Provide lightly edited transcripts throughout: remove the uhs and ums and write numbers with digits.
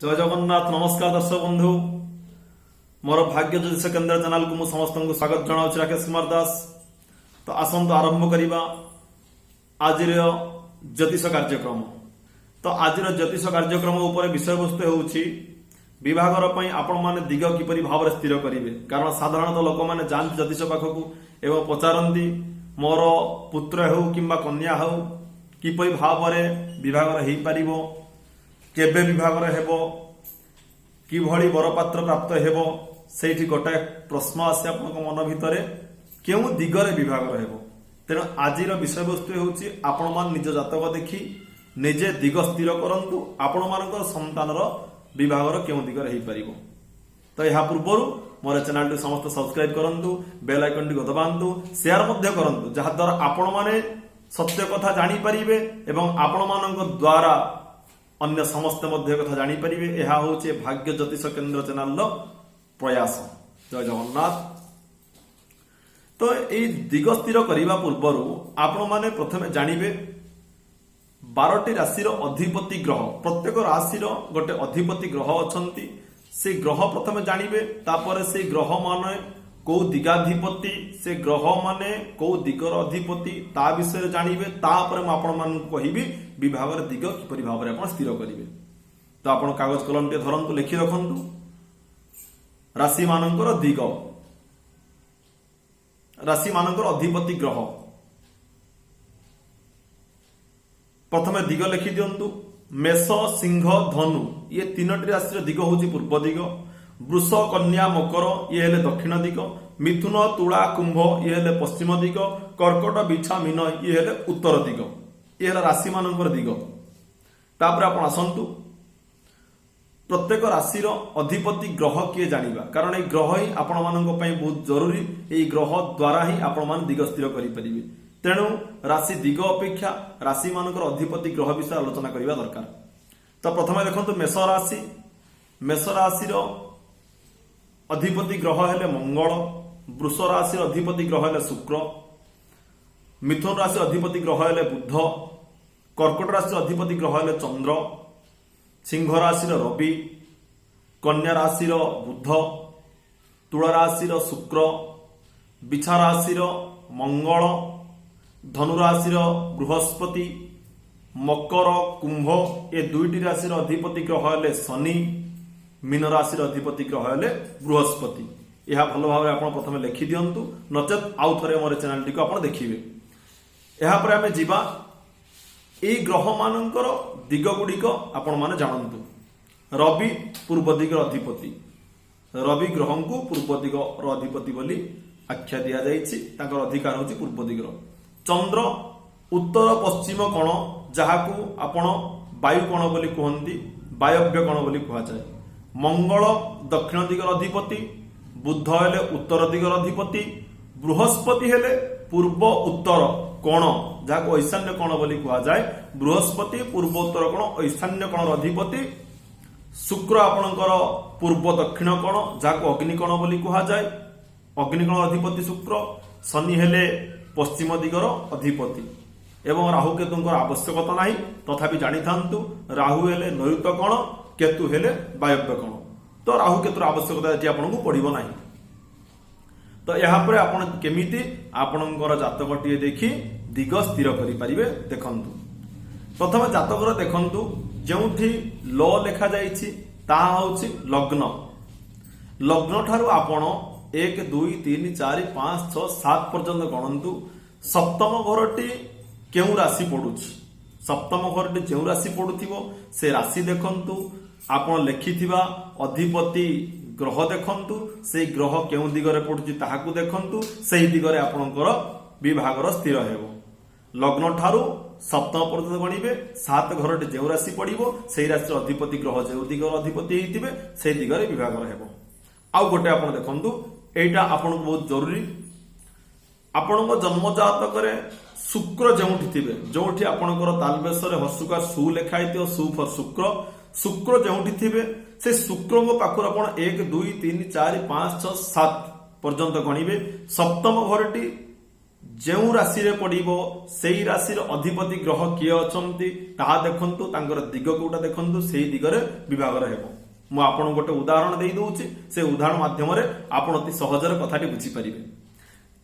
जय जगन्नाथ। नमस्कार दर्शक बंधु, मोर भाग्य ज्योतिष केन्द्र चैनल को समस्त को स्वागत जनाऊँ। राकेश कुमार दास। तो आसंतु आरंभ करिबा आज ज्योतिष कार्यक्रम। तो आज ज्योतिष कार्यक्रम उपर विषय वस्तु होउछि विवाहर पई आपण माने दिग किपरि भाव स्थिर करिवे। कारण साधारणतः लोक माने जान ज्योतिष पाखकु एवं पचारंती मोर पुत्र हो किंबा कन्या हो किपरि भाव विवाहर हेई पारिबो, केबे विभागर हेबो, किभଳି बरपात्र प्राप्त हेबो, सेठी गोटाए प्रश्न आसे आपन मन भितरे केउ दिगरे विभागर हेबो। तेणु आजिर विषय वस्तु होउछि आपण मान निज जातक देखि निजे दिग स्थिर करंतु आपण मानकर संतानर विभागर केउ दिगरे हेई पारिबो। तो या पूर्वरु मोर चैनल टी समस्त सब्सक्राइब करंतु, बेल आइकन टी दबांतु, शेयर मध्य करंतु, जहा द्वारा आपण माने सत्य कथा जानि परिबे एवं आपण मानक द्वारा अन्य समस्त मध्य कथा जानी परिबे। यह होचे भाग्य ज्योतिष केन्द्र चैनल प्रयास। जय जगन्नाथ। तो ये दिग स्थिर करने पूर्वर आपण माने प्रथमे जानिबे 12टी राशिर अधिपति ग्रह, प्रत्येक राशिर गोटे अधिपति ग्रह अछंती। से ग्रह प्रथमे जानिबे, तापर से ग्रह माने को दिगाधिपति, से ग्रह माने को दिगर अधिपति ता विषय जानिबे। तापर म आपण मानकु कहिबी विभागर दिग किपरि भाव आपण स्थिर करिवे। तो आपण कागज कलम टे धरंतु, लिखि रखंतु राशि मानकर दिग, राशि मानकर अधिपति ग्रह। प्रथमे दिग लिखि दियंतु मेष, सिंह, धनु ये तीनोटी राशि दिग होची पूर्व दिग। वृष, कन्या, मकर ये हेले दक्षिण दिग। मिथुन, तुला, कुंभ ये हेले पश्चिम दिग। कर्कट, बिछा, मीन ये हेले उत्तर दिग। ये हेले राशि मानकर दिग। तापर आपण आसंतु प्रत्येक राशिर अधिपति ग्रह किए जानिबा, कारण ए ग्रह ही आपण मानक पई बहुत जरूरी। ए ग्रह द्वारा ही आपण मान दिग स्थिर करि परिबे। तेणु राशि दिग अपेक्षा राशि मानकर अधिपति ग्रह विषय आलोचना करिबा दरकार। तो प्रथमे देखंतु मेष राशि। मेष राशिर अधिपति ग्रह हेले मंगल। वृष राशि अधिपति ग्रह हेले शुक्र। मिथुन राशि अधिपति ग्रह हेले बुध। कर्कट राशि अधिपति ग्रह हेले चंद्र। सिंह राशि रवि। कन्या राशि बुध। तुला राशि शुक्र। बिछा राशि मंगल। धनु राशि बृहस्पति। मकर, कुंभ ये दुईटी राशि अधिपति ग्रह हेले शनि। मीन राशि अधिपति ग्रह हेले बृहस्पति। यह भल भाव आप प्रथम लिखि दिंतु, नचेत आउ थे मोर चैनल टी आप देखिए। यापर आम जीवा ये ग्रह मानकर दिग गुड़िक आपण माने जानतु। रवि पूर्व दिगर अधिपति। रवि ग्रह को पूर्व दिगर अधिपति बोली आख्या दिया जाइछि। ताकर अधिकार होछि पूर्व दिगर। चंद्र उत्तर पश्चिम कोण, जहाकू आपण वायु कोण बोली कहंती, वायव्य कोण बोली कहा जाए। मंगल दक्षिण दिगर अधिपति। बुध हेले उत्तर दिगर अधिपति। बृहस्पति हेले पूर्व उत्तर कोण, जहाको ईशान्य कोण बोली कहा जाए। बृहस्पति पूर्व उत्तर कोण ईशान्य कोण अधिपति। शुक्र आपणकर पूर्व दक्षिण कोण, जहाको अग्नि कोण बोली कहा जाए। अग्नि कोण अधिपति शुक्र। शनि हेले पश्चिम दिगर अधिपति। एवं राहु केतुंकर आवश्यकता नाही, तथापि जानि थांतु राहु हेले नैऋत्य कोण, केतु हेले वायव्य कोण। तो राहु केतुर आवश्यकता एटी आपनको पड़िबो नाही। तो यहाँ पर आपण केमिति आपणकर जातकटिए देखि दिग स्थिर करि परिबे देखंतु। प्रथम जातकर देखंतु जेउठी ल लेखा जाइछि ताहा होछि लग्न। लग्न ठारू आपण 1 2 3 4 5 6 7 पर्यंत गणंतु। सप्तम घरटी केउ राशि पडुछि, सप्तम घरटी जेउ राशि पडुथिबो से राशि देखंतु। आपण लेखिथिबा अधिपति ग्रह देखंतु, से ग्रह केउ दिगरे पडुछि ताहाकू देखंतु। सेही दिगरे आपणकर विभागर स्थिर हेबो। लग्न ठारू सप्तम पर्यंत गणिबे। 7 घरटी जेउ राशि पडिबो सेही राशि अधिपति ग्रह जेउ दिगर अधिपति हेतिबे सेही दिगरे विभागर हेबो। आउ गोटे आपण देखंतु, एटा आपनको बहुत जरूरी। आपणको जन्म जातक शुक्र जेउठी थिबे, जोठी आपणकर तालबेसरे हर्षुका सु लेखा हेतियो, सु फॉर शुक्र। शुक्र जेउठी थिबे से शुक्र को पाखर आपण 1 2 3 4 5 6 7 पर्यंत गणिबे। सप्तम घरटी ଯେଉଁ ରାଶିରେ ପଡ଼ିବ ସେଇ ରାଶିର ଅଧିପତି ଗ୍ରହ କିଏ ଅଛନ୍ତି ତାହା ଦେଖନ୍ତୁ, ତାଙ୍କର ଦିଗ କୋଉଟା ଦେଖନ୍ତୁ, ସେଇ ଦିଗରେ ବିଭାଗର ହେବ। ମୁଁ ଆପଣଙ୍କୁ ଗୋଟେ ଉଦାହରଣ ଦେଇ ଦଉଛି, ସେ ଉଦାହରଣ ମାଧ୍ୟମରେ ଆପଣ ଅତି ସହଜରେ କଥାଟି ବୁଝିପାରିବେ।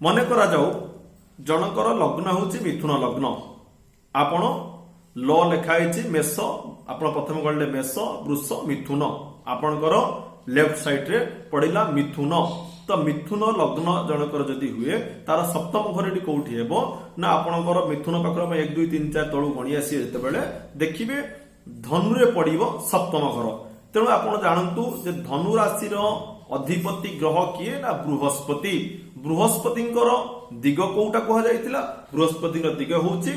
ମନେ କରାଯାଉ ଜଣଙ୍କର ଲଗ୍ନ ହେଉଛି ମିଥୁନ ଲଗ୍ନ, ଆପଣ ଲ ଲେଖା ହେଇଛି ମେଷ, ଆପଣ ପ୍ରଥମେ କହିଲେ ମେଷ ବୃଷ ମିଥୁନ, ଆପଣଙ୍କର ଲେଫ୍ଟ ସାଇଡରେ ପଡିଲା ମିଥୁନ। ତ ମିଥୁନ ଲଗ୍ନ ଜଣଙ୍କର ଯଦି ହୁଏ ତାର ସପ୍ତମ ଘରଟି କୋଉଠି ହେବ ନା ଆପଣଙ୍କର ମିଥୁନ ପାଖରେ 1 2 3 4 ତଳୁ ଗଣି ଆସିବେ ଯେତେବେଳେ ଦେଖିବେ ଧନୁରେ ପଡିବ ସପ୍ତମ ଘର। ତେଣୁ ଆପଣ ଜାଣନ୍ତୁ ଯେ ଧନୁ ରାଶିର ଅଧିପତି ଗ୍ରହ କିଏ ନା ବୃହସ୍ପତି। ବୃହସ୍ପତିଙ୍କର ଦିଗ କୋଉଟା କୁହାଯାଇଥିଲା? ବୃହସ୍ପତିଙ୍କର ଦିଗ ହେଉଛି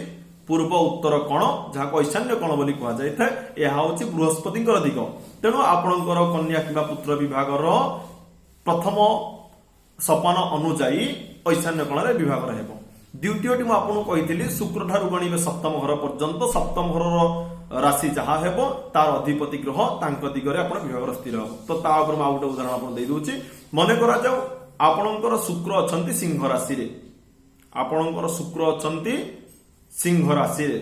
ପୂର୍ବ ଉତ୍ତର କୋଣ, ଯାହାକୁ ଈଶାନ୍ୟ କୋଣ ବୋଲି କୁହାଯାଇଥାଏ। ଏହା ହେଉଛି ବୃହସ୍ପତିଙ୍କର ଦିଗ। ତେଣୁ ଆପଣଙ୍କର କନ୍ୟା କିମ୍ବା ପୁତ୍ର ବିଭାଗର ପ୍ରଥମ ସୋପାନ ଅନୁଯାୟୀ ଐଶାନ୍ୟ କୋଣରେ ବିଭାଗର ହେବ। ଦ୍ୱିତୀୟଟି ମୁଁ ଆପଣଙ୍କୁ କହିଥିଲି ଶୁକ୍ର ଠାରୁ ଗଣିବେ ସପ୍ତମ ଘର ପର୍ଯ୍ୟନ୍ତ, ସପ୍ତମ ଘରର ରାଶି ଯାହା ହେବ ତାର ଅଧିପତି ଗ୍ରହ ତାଙ୍କ ଦିଗରେ ଆପଣ ବିଭାଗର ସ୍ଥିର ହେବ। ତ ତା ଉପରେ ମୁଁ ଆଉ ଗୋଟେ ଉଦାହରଣ ଆପଣ ଦେଇଦଉଛି। ମନେ କରାଯାଉ ଆପଣଙ୍କର ଶୁକ୍ର ଅଛନ୍ତି ସିଂହ ରାଶିରେ, ଆପଣଙ୍କର ଶୁକ୍ର ଅଛନ୍ତି ସିଂହ ରାଶିରେ।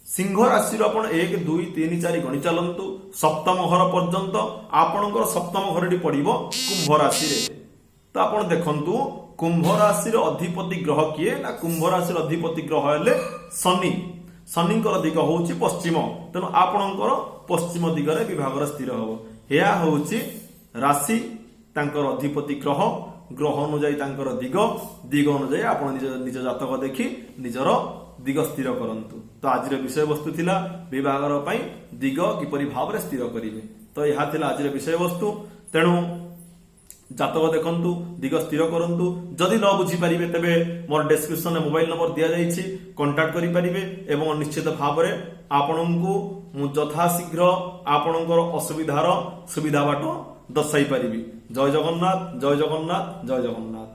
ସିଂହ ରାଶିରୁ ଆପଣ 1 2 3 4 ଗଣି ଚାଲନ୍ତୁ ସପ୍ତମ ଘର ପର୍ଯ୍ୟନ୍ତ, ଆପଣଙ୍କର ସପ୍ତମ ଘରଟି ପଡିବ କୁମ୍ଭ ରାଶିରେ। ତ ଆପଣ ଦେଖନ୍ତୁ କୁମ୍ଭ ରାଶିର ଅଧିପତି ଗ୍ରହ କିଏ ନା କୁମ୍ଭ ରାଶିର ଅଧିପତି ଗ୍ରହ ହେଲେ ଶନି। ଶନିଙ୍କର ଦିଗ ହଉଛି ପଶ୍ଚିମ, ତେଣୁ ଆପଣଙ୍କର ପଶ୍ଚିମ ଦିଗରେ ବିଭାଗର ସ୍ଥିର ହେବ। ଏହା ହଉଛି ରାଶି, ତାଙ୍କର ଅଧିପତି ଗ୍ରହ, ଗ୍ରହ ଅନୁଯାୟୀ ତାଙ୍କର ଦିଗ, ଦିଗ ଅନୁଯାୟୀ ଆପଣ ନିଜ ଜାତକ ଦେଖି ନିଜର ଦିଗ ସ୍ଥିର କରନ୍ତୁ। ତ ଆଜିର ବିଷୟବସ୍ତୁ ଥିଲା ବିଭାଗର ପାଇଁ ଦିଗ କିପରି ଭାବରେ ସ୍ଥିର କରିବେ। ତ ଏହା ଥିଲା ଆଜିର ବିଷୟବସ୍ତୁ। ତେଣୁ ଜାତକ ଦେଖନ୍ତୁ, ଦିଗ ସ୍ଥିର କରନ୍ତୁ। ଯଦି ନ ବୁଝିପାରିବେ ତେବେ ମୋର ଡେସ୍କ୍ରିପସନରେ ମୋବାଇଲ ନମ୍ବର ଦିଆଯାଇଛି, କଣ୍ଟାକ୍ଟ କରିପାରିବେ ଏବଂ ନିଶ୍ଚିତ ଭାବରେ ଆପଣଙ୍କୁ ମୁଁ ଯଥାଶୀଘ୍ର ଆପଣଙ୍କର ଅସୁବିଧାର ସୁବିଧା ବାଟ ଦର୍ଶାଇ ପାରିବି। ଜୟ ଜଗନ୍ନାଥ, ଜୟ ଜଗନ୍ନାଥ, ଜୟ ଜଗନ୍ନାଥ।